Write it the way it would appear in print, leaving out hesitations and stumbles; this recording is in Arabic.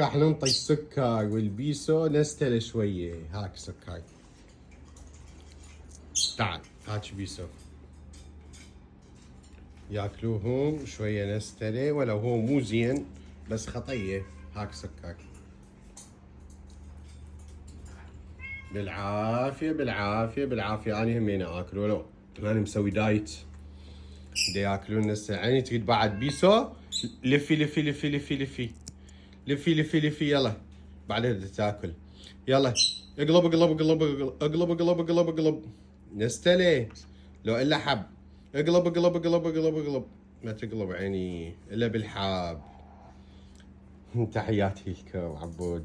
راح ننطي السكر والبيسو نستل شوية. هاك سكر، تعال هاك بيسو، ياكلوهم شوية نستلة ولو هو مو زين بس خطية. هاك سكر، بالعافية بالعافية بالعافية. أنا همين آكل ولو أنا مسوي دايت. بدي ياكلون هسه. عيني تريد بعد بيسو؟ لفي لفي لفي لفي لفي لفي لفي لفي يلا بعدين بدك تاكل. يلا اقلب اقلب اقلب اقلب اقلب اقلب اقلب نستلي لو الا حب. اقلب اقلب اقلب اقلب اقلب. ما تقلب عيني الا بالحاب. تحياتي لكم عبود.